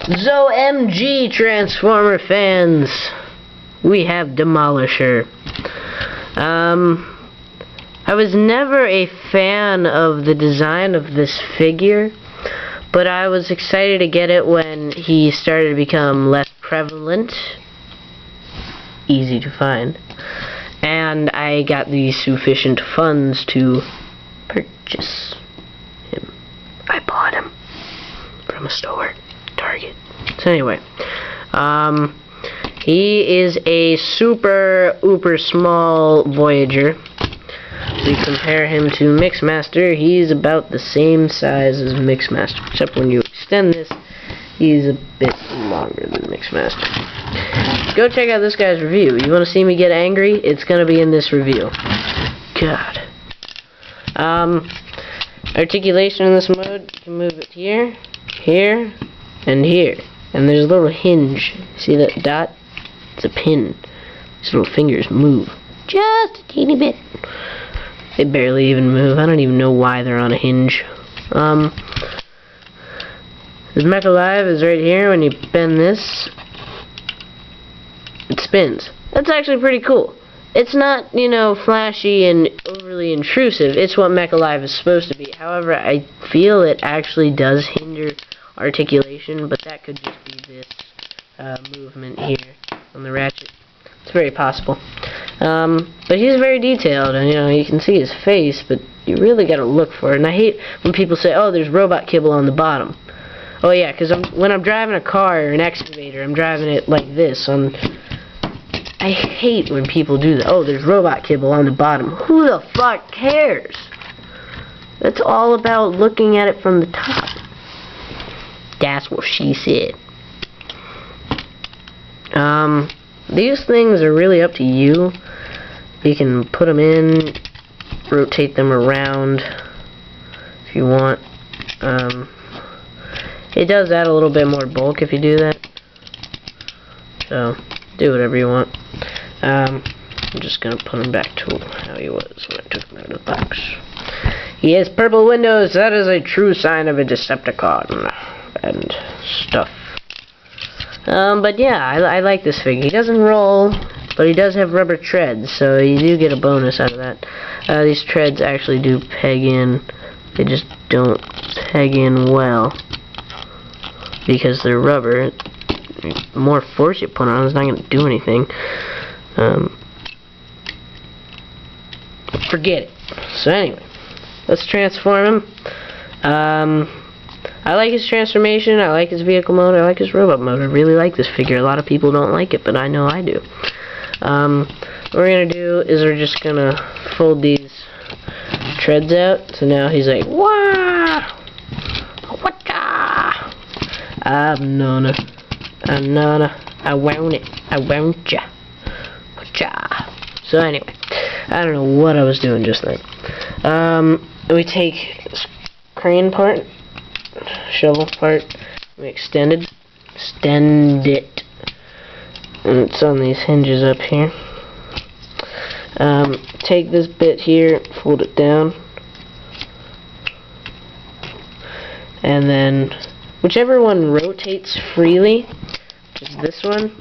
So MG Transformer fans, we have Demolisher. I was never a fan of the design of this figure, but I was excited to get it when he started to become less prevalent, easy to find, and I got the sufficient funds to purchase him. I bought him from a store, Target. So anyway, he is a super uber small Voyager. If we compare him to Mixmaster, he's about the same size as Mixmaster, except when you extend this, he's a bit longer than Mixmaster. Go check out this guy's review. You want to see me get angry? It's going to be in this review. God. Articulation in this mode, you can move it here, here, and here. And there's a little hinge. See that dot? It's a pin. These little fingers move. Just a teeny bit. They barely even move. I don't even know why they're on a hinge. This Mech Alive is right here. When you bend this, it spins. That's actually pretty cool. It's not, you know, flashy and overly intrusive. It's what Mech Alive is supposed to be. However, I feel it actually does hinder articulation, but that could just be this movement here on the ratchet. It's very possible. But he's very detailed, and you know, you can see his face, but you really gotta look for it. And I hate when people say, oh, there's robot kibble on the bottom. Oh yeah, because when I'm driving a car or an excavator, I'm driving it like this. I hate when people do that. Oh, there's robot kibble on the bottom. Who the fuck cares? That's all about looking at it from the top. That's what she said. These things are really up to you. You can put them in, rotate them around if you want. It does add a little bit more bulk if you do that. So, do whatever you want. I'm just going to put him back to how he was when I took him out of the box. He has purple windows. That is a true sign of a Decepticon and stuff. But yeah, I like this figure. He doesn't roll, but he does have rubber treads, so you do get a bonus out of that. These treads actually do peg in. They just don't peg in well because they're rubber. The more force you put on, it's not going to do anything. Forget it. So anyway, let's transform him. I like his transformation, I like his vehicle mode, I like his robot mode. I really like this figure. A lot of people don't like it, but I know I do. What we're going to do is we're just going to fold these treads out. So now he's like, wah! Waka! I'm Nona. I want it. I want ya. Waka! So anyway, I don't know what I was doing just then. We take this crane part, shovel part, we extend it, and it's on these hinges up here. Take this bit here, fold it down, and then whichever one rotates freely, which is this one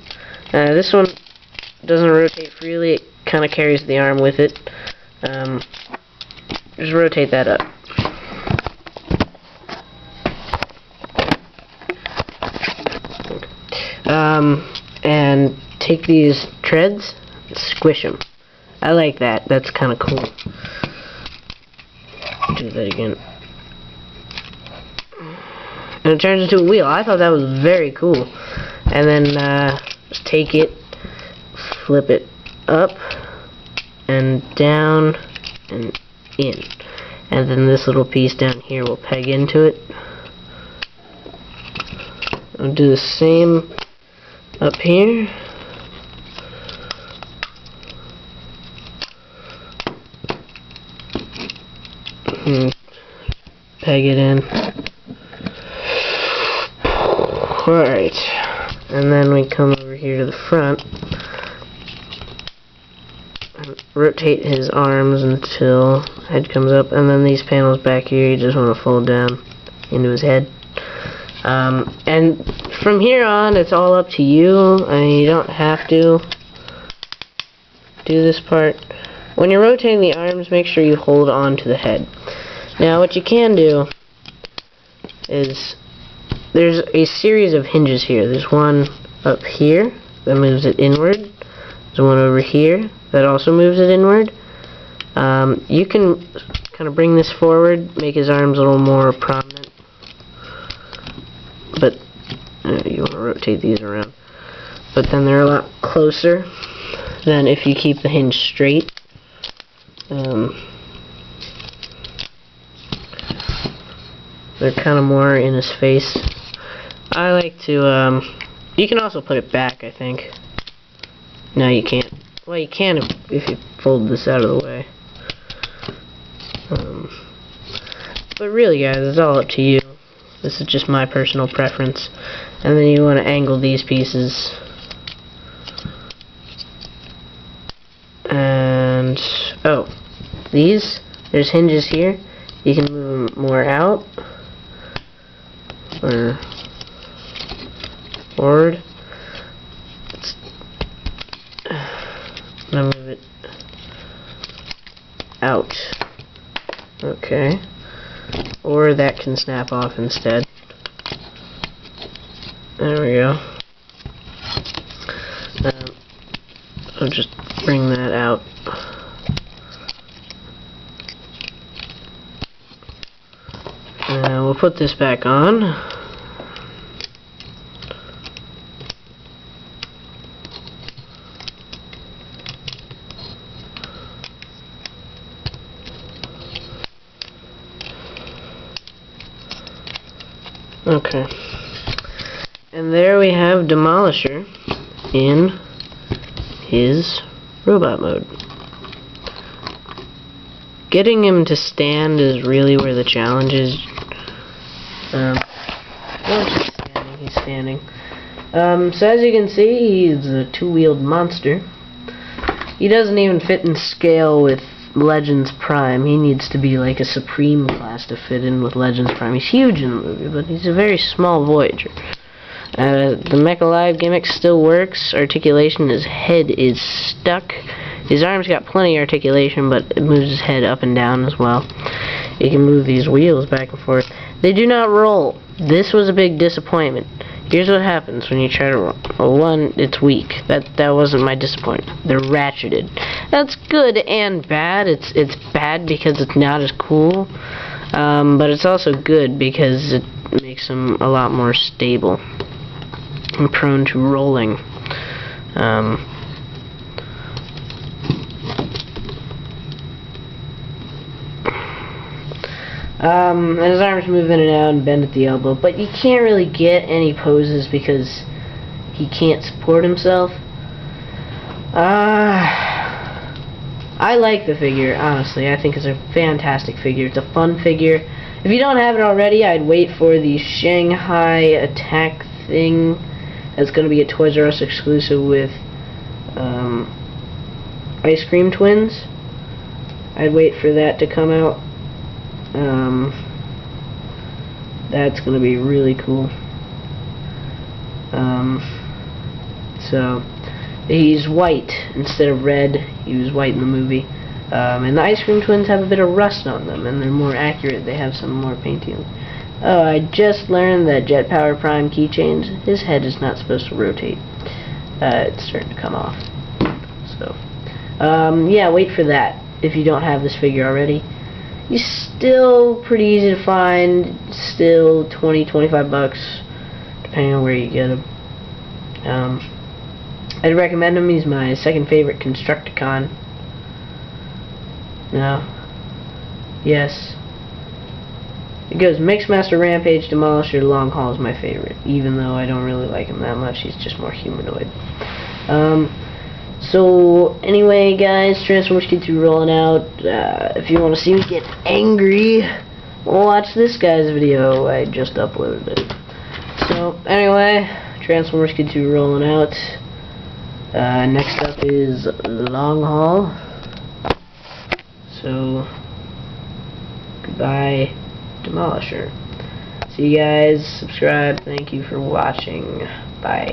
doesn't rotate freely, it kind of carries the arm with it. Just rotate that up. And take these treads and squish them. I like that. That's kind of cool. Do that again. And it turns into a wheel. I thought that was very cool. And then just take it, flip it up and down and in. And then this little piece down here will peg into it. I'll do the same up here. And peg it in. Alright. And then we come over here to the front. And rotate his arms until head comes up. And then these panels back here, you just want to fold down into his head. And from here on, it's all up to you. I mean, you don't have to do this part. When you're rotating the arms, make sure you hold on to the head. Now, what you can do is there's a series of hinges here. There's one up here that moves it inward. There's one over here that also moves it inward. You can kind of bring this forward, make his arms a little more prominent. But you want to rotate these around. But then they're a lot closer than if you keep the hinge straight. They're kind of more in his face. I like to, you can also put it back, I think. No, you can't. Well, you can if you fold this out of the way. But really, guys, it's all up to you. This is just my personal preference. And then you want to angle these pieces. And, oh, there's hinges here. You can move them more out or forward. I'm gonna move it out. Okay. Or that can snap off instead. There we go. I'll just bring that out. We'll put this back on. Okay. And there we have Demolisher in his robot mode. Getting him to stand is really where the challenge is. He's standing. So as you can see, he's a two-wheeled monster. He doesn't even fit in scale with Legends Prime. He needs to be like a Supreme class to fit in with Legends Prime. He's huge in the movie, but he's a very small Voyager. The Mecha Live gimmick still works. Articulation, his head is stuck. His arms got plenty of articulation, but it moves his head up and down as well. You can move these wheels back and forth. They do not roll. This was a big disappointment. Here's what happens when you try to roll. Well, one, it's weak. That wasn't my disappointment. They're ratcheted. That's good and bad. It's bad because it's not as cool, but it's also good because it makes them a lot more stable and prone to rolling. And his arms move in and out and bend at the elbow, but you can't really get any poses because he can't support himself. I like the figure, honestly. I think it's a fantastic figure. It's a fun figure. If you don't have it already, I'd wait for the Shanghai Attack thing. That's going to be a Toys R Us exclusive with Ice Cream Twins. I'd wait for that to come out. That's going to be really cool. So he's white instead of red. He was white in the movie. And the Ice Cream Twins have a bit of rust on them, and they're more accurate. They have some more painting. Oh, I just learned that Jet Power Prime keychains, his head is not supposed to rotate. It's starting to come off. So, yeah, wait for that if you don't have this figure already. He's still pretty easy to find, still 20-25 bucks, depending on where you get him. I'd recommend him. He's my second favorite Constructicon. No. Yes. It goes Mixmaster, Rampage, Demolisher, Long Haul is my favorite, even though I don't really like him that much. He's just more humanoid. So, anyway, guys, Transformers Kid 2 rolling out. If you want to see me get angry, watch this guy's video. I just uploaded it. So, anyway, Transformers Kid 2 rolling out. Next up is Long Haul. So, goodbye, Demolisher. See you guys. Subscribe. Thank you for watching. Bye.